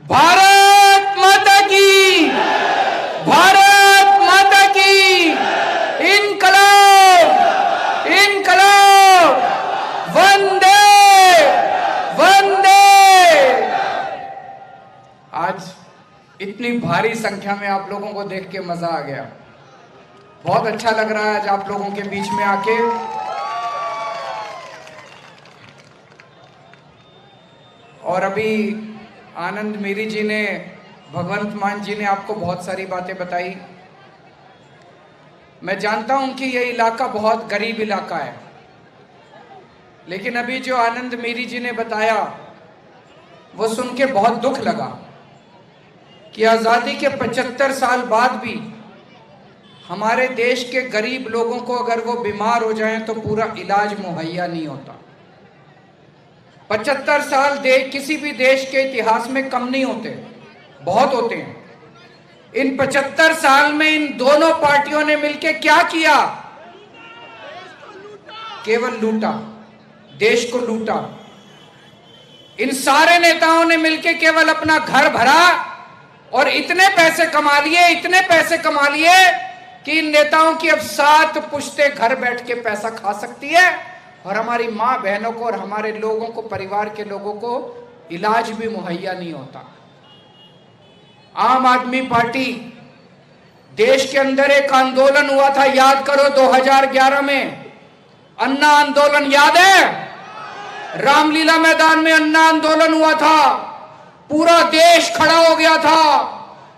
भारत माता की, भारत माता की, इनकलाब, इनकलाब, वंदे वंदे। आज इतनी भारी संख्या में आप लोगों को देख के मजा आ गया। बहुत अच्छा लग रहा है आज आप लोगों के बीच में आके। और अभी आनंद मेरी जी ने, भगवंत मान जी ने आपको बहुत सारी बातें बताई। मैं जानता हूं कि यह इलाका बहुत गरीब इलाका है, लेकिन अभी जो आनंद मेरी जी ने बताया वो सुन के बहुत दुख लगा कि आज़ादी के 75 साल बाद भी हमारे देश के गरीब लोगों को अगर वो बीमार हो जाएं तो पूरा इलाज मुहैया नहीं होता। 75 साल किसी भी देश के इतिहास में कम नहीं होते, बहुत होते हैं। इन 75 साल में इन दोनों पार्टियों ने मिलकर क्या किया? केवल लूटा, देश को लूटा। इन सारे नेताओं ने मिलकर केवल अपना घर भरा और इतने पैसे कमा लिए, इतने पैसे कमा लिए कि इन नेताओं की अब 7 पुश्तें घर बैठ के पैसा खा सकती है और हमारी माँ बहनों को और हमारे लोगों को, परिवार के लोगों को इलाज भी मुहैया नहीं होता। आम आदमी पार्टी, देश के अंदर एक आंदोलन हुआ था, याद करो 2011 में, अन्ना आंदोलन याद है? रामलीला मैदान में अन्ना आंदोलन हुआ था, पूरा देश खड़ा हो गया था,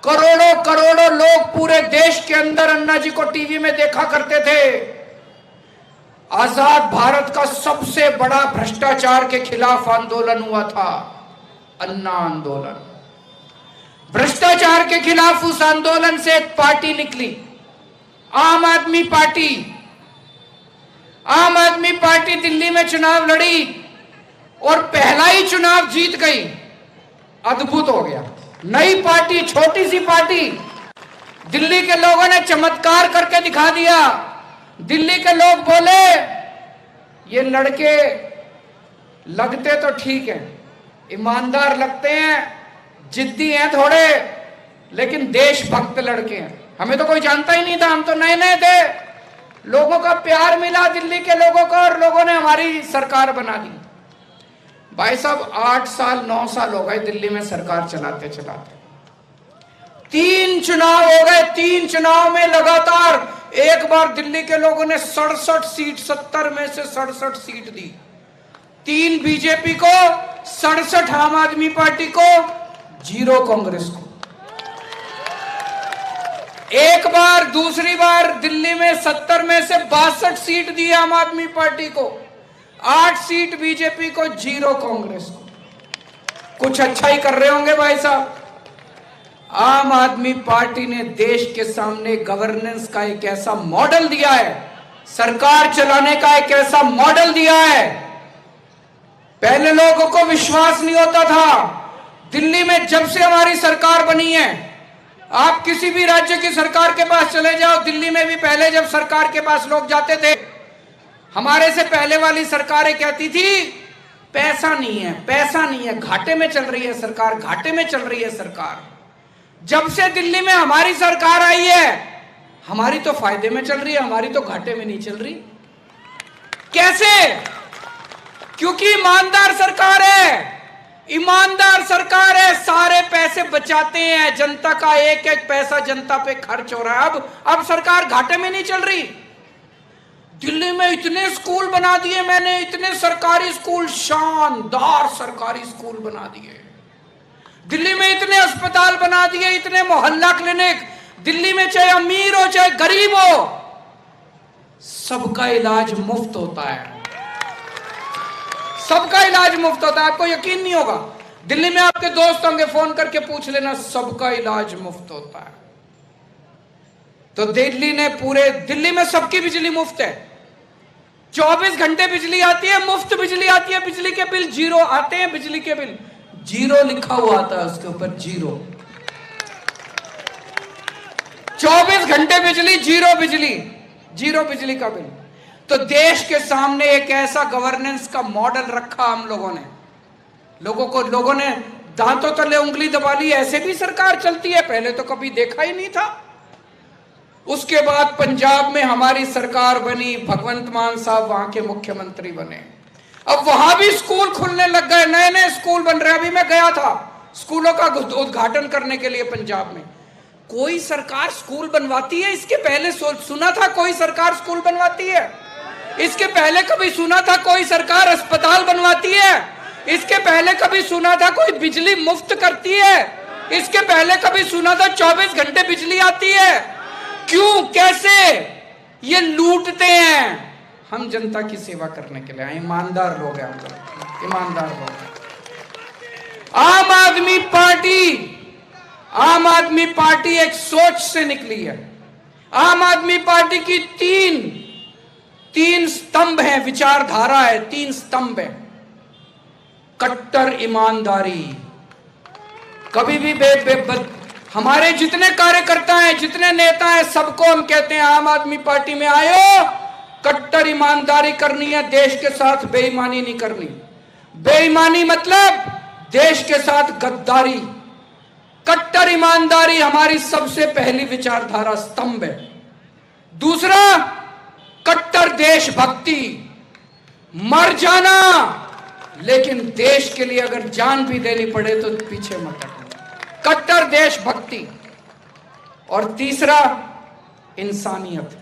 करोड़ों करोड़ों लोग पूरे देश के अंदर अन्ना जी को टीवी में देखा करते थे। आजाद भारत का सबसे बड़ा भ्रष्टाचार के खिलाफ आंदोलन हुआ था, अन्ना आंदोलन। भ्रष्टाचार के खिलाफ उस आंदोलन से एक पार्टी निकली, आम आदमी पार्टी। आम आदमी पार्टी दिल्ली में चुनाव लड़ी और पहला ही चुनाव जीत गई। अद्भुत हो गया। नई पार्टी, छोटी सी पार्टी, दिल्ली के लोगों ने चमत्कार करके दिखा दिया। दिल्ली के लोग बोले ये लड़के लगते तो ठीक है, ईमानदार लगते हैं, जिद्दी हैं थोड़े, लेकिन देशभक्त लड़के हैं। हमें तो कोई जानता ही नहीं था, हम तो नए नए थे। लोगों का प्यार मिला दिल्ली के लोगों को और लोगों ने हमारी सरकार बना दी। भाई साहब 8 साल 9 साल हो गए दिल्ली में सरकार चलाते चलाते। 3 चुनाव हो गए, 3 चुनाव में लगातार एक बार दिल्ली के लोगों ने 67 सीट, 70 में से 67 सीट दी। 3 बीजेपी को, 67 आम आदमी पार्टी को, 0 कांग्रेस को। एक बार, दूसरी बार दिल्ली में 70 में से 62 सीट दी आम आदमी पार्टी को, 8 सीट बीजेपी को, 0 कांग्रेस को। कुछ अच्छा ही कर रहे होंगे भाई साहब। आम आदमी पार्टी ने देश के सामने गवर्नेंस का एक ऐसा मॉडल दिया है, सरकार चलाने का एक ऐसा मॉडल दिया है। पहले लोगों को विश्वास नहीं होता था। दिल्ली में जब से हमारी सरकार बनी है, आप किसी भी राज्य की सरकार के पास चले जाओ, दिल्ली में भी पहले जब सरकार के पास लोग जाते थे, हमारे से पहले वाली सरकारें कहती थी पैसा नहीं है, पैसा नहीं है, घाटे में चल रही है सरकार, घाटे में चल रही है सरकार। जब से दिल्ली में हमारी सरकार आई है, हमारी तो फायदे में चल रही है, हमारी तो घाटे में नहीं चल रही। कैसे? क्योंकि ईमानदार सरकार है, ईमानदार सरकार है, सारे पैसे बचाते हैं, जनता का एक एक पैसा जनता पे खर्च हो रहा है। अब सरकार घाटे में नहीं चल रही। दिल्ली में इतने स्कूल बना दिए मैंने, इतने सरकारी स्कूल, शानदार सरकारी स्कूल बना दिए। दिल्ली में इतने अस्पताल बना दिए, इतने मोहल्ला क्लिनिक। दिल्ली में चाहे अमीर हो चाहे गरीब हो, सबका इलाज मुफ्त होता है, सबका इलाज मुफ्त होता है। आपको यकीन नहीं होगा, दिल्ली में आपके दोस्त होंगे, फोन करके पूछ लेना, सबका इलाज मुफ्त होता है। तो दिल्ली ने, पूरे दिल्ली में सबकी बिजली मुफ्त है, 24 घंटे बिजली आती है, मुफ्त बिजली आती है। बिजली के बिल 0 आते हैं, बिजली के बिल 0 लिखा हुआ आता है उसके ऊपर, 0। 24 घंटे बिजली, 0 बिजली, 0 बिजली का बिल। तो देश के सामने एक ऐसा गवर्नेंस का मॉडल रखा हम लोगों ने, लोगों ने दांतों तले उंगली दबा ली, ऐसे भी सरकार चलती है? पहले तो कभी देखा ही नहीं था। उसके बाद पंजाब में हमारी सरकार बनी, भगवंत मान साहब वहां के मुख्यमंत्री बने। अब वहां भी स्कूल खुलने लग गए, नए नए स्कूल बन रहे। अभी मैं गया था स्कूलों का उद्घाटन करने के लिए पंजाब में। कोई सरकार स्कूल बनवाती है? इसके पहले सुना था कोई सरकार स्कूल बनवाती है? इसके पहले कभी सुना था कोई सरकार अस्पताल बनवाती है? इसके पहले कभी सुना था कोई बिजली मुफ्त करती है? इसके पहले कभी सुना था 24 घंटे बिजली आती है? क्यों, कैसे? ये लूटते हैं। हम जनता की सेवा करने के लिए आए, ईमानदार लोग हैं हम लोग, ईमानदार लोग हैं। आम आदमी पार्टी एक सोच से निकली है। आम आदमी पार्टी की तीन स्तंभ हैं, विचारधारा है, 3 स्तंभ है। कट्टर ईमानदारी, कभी भी हमारे जितने कार्यकर्ता हैं, जितने नेता हैं, सबको हम कहते हैं आम आदमी पार्टी में आयो, कट्टर ईमानदारी करनी है, देश के साथ बेईमानी नहीं करनी। बेईमानी मतलब देश के साथ गद्दारी। कट्टर ईमानदारी हमारी सबसे पहली विचारधारा स्तंभ है। दूसरा, कट्टर देशभक्ति, मर जाना लेकिन देश के लिए अगर जान भी देनी पड़े तो पीछे मत हटना, कट्टर देशभक्ति। और तीसरा, इंसानियत,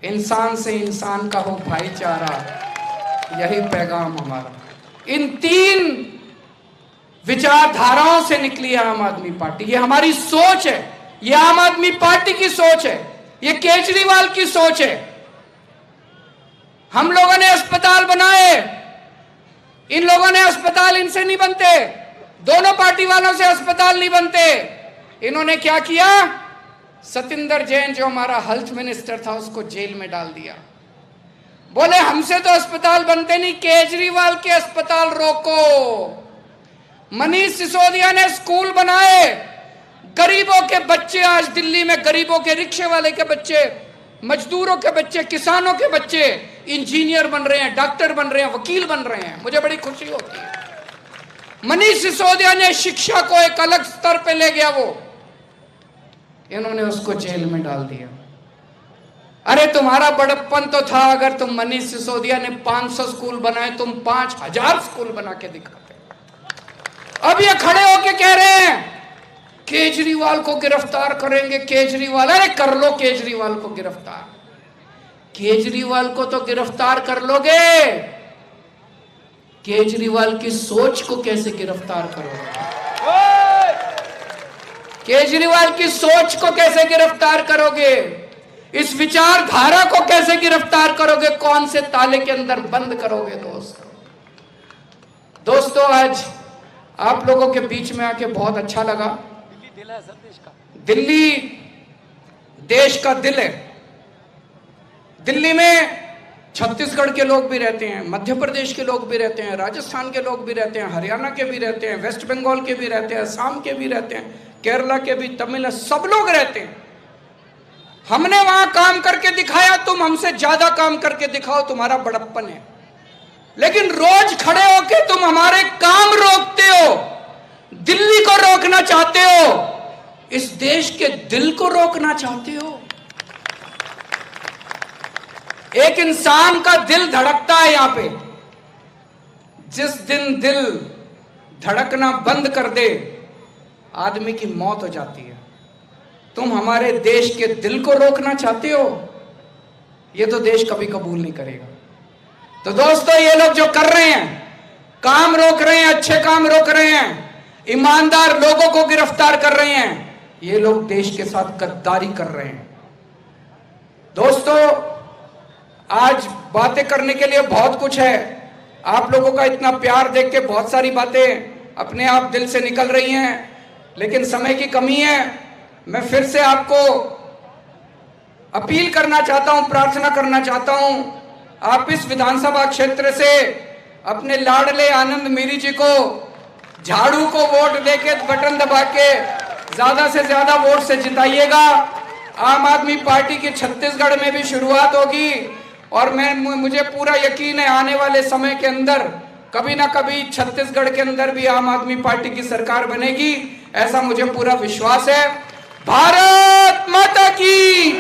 इंसान से इंसान का हो भाईचारा, यही पैगाम हमारा। इन 3 विचारधाराओं से निकली है आम आदमी पार्टी। ये हमारी सोच है, ये आम आदमी पार्टी की सोच है, ये केजरीवाल की सोच है। हम लोगों ने अस्पताल बनाए, इन लोगों ने अस्पताल इनसे नहीं बनते, दोनों पार्टी वालों से अस्पताल नहीं बनते। इन्होंने क्या किया? सतिंदर जैन जो हमारा हेल्थ मिनिस्टर था उसको जेल में डाल दिया। बोले हमसे तो अस्पताल बनते नहीं, केजरीवाल के अस्पताल रोको। मनीष सिसोदिया ने स्कूल बनाए, गरीबों के बच्चे आज दिल्ली में, गरीबों के रिक्शे वाले के बच्चे, मजदूरों के बच्चे, किसानों के बच्चे इंजीनियर बन रहे हैं, डॉक्टर बन रहे हैं, वकील बन रहे हैं। मुझे बड़ी खुशी होती है। मनीष सिसोदिया ने शिक्षा को एक अलग स्तर पे ले गया, वो इन्होंने उसको जेल में डाल दिया। अरे तुम्हारा बड़प्पन तो था अगर तुम मनीष सिसोदिया ने 500 स्कूल बनाए, तुम 5000 स्कूल बना के दिखाते। अब ये खड़े होके कह रहे हैं केजरीवाल को गिरफ्तार करेंगे, केजरीवाल। अरे कर लो केजरीवाल को गिरफ्तार, केजरीवाल को तो गिरफ्तार कर लोगे, केजरीवाल की सोच को कैसे गिरफ्तार करोगे? केजरीवाल की सोच को कैसे गिरफ्तार करोगे? इस विचारधारा को कैसे गिरफ्तार करोगे? कौन से ताले के अंदर बंद करोगे? दोस्तों आज आप लोगों के बीच में आके बहुत अच्छा लगा। दिल्ली देश का दिल है। दिल्ली में छत्तीसगढ़ के लोग भी रहते हैं, मध्य प्रदेश के लोग भी रहते हैं, राजस्थान के लोग भी रहते हैं, हरियाणा के भी रहते हैं, वेस्ट बंगाल के भी रहते हैं, असम के भी रहते हैं, केरला के भी, तमिल, सब लोग रहते हैं। हमने वहां काम करके दिखाया, तुम हमसे ज्यादा काम करके दिखाओ, तुम्हारा बड़प्पन है। लेकिन रोज खड़े होके तुम हमारे काम रोकते हो, दिल्ली को रोकना चाहते हो, इस देश के दिल को रोकना चाहते हो। एक इंसान का दिल धड़कता है यहां पे, जिस दिन दिल धड़कना बंद कर दे आदमी की मौत हो जाती है। तुम हमारे देश के दिल को रोकना चाहते हो, ये तो देश कभी कबूल नहीं करेगा। तो दोस्तों ये लोग जो कर रहे हैं, काम रोक रहे हैं, अच्छे काम रोक रहे हैं, ईमानदार लोगों को गिरफ्तार कर रहे हैं, ये लोग देश के साथ गद्दारी कर रहे हैं। दोस्तों आज बातें करने के लिए बहुत कुछ है। आप लोगों का इतना प्यार देख के बहुत सारी बातें अपने आप दिल से निकल रही हैं, लेकिन समय की कमी है। मैं फिर से आपको अपील करना चाहता हूं, प्रार्थना करना चाहता हूं, आप इस विधानसभा क्षेत्र से अपने लाडले आनंद मीरी जी को झाड़ू को वोट देके बटन दबा के ज्यादा से ज्यादा वोट से जिताइएगा। आम आदमी पार्टी की छत्तीसगढ़ में भी शुरुआत होगी और मुझे पूरा यकीन है आने वाले समय के अंदर कभी ना कभी छत्तीसगढ़ के अंदर भी आम आदमी पार्टी की सरकार बनेगी, ऐसा मुझे पूरा विश्वास है। भारत माता की